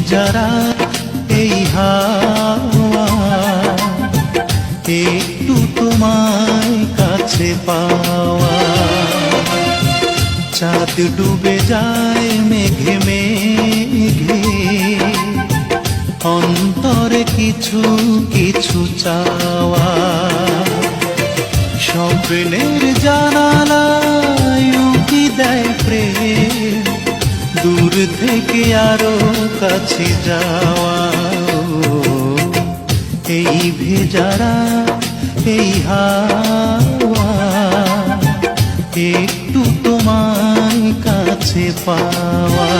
ভেজারা এই হাওয়া একটু তোমায় কাছে পাওয়া। চাঁদ ডুবে যায় মেঘে মেঘে, অন্তরে কিছু কিছু চাওয়া। স্বপ্নের জানালায় উকি দেয় প্রেম, দূর থেকে আরো কাছে যাওয়া। এই ভেজারা এই হাওয়া একটু তোমায় কাছে পাওয়া।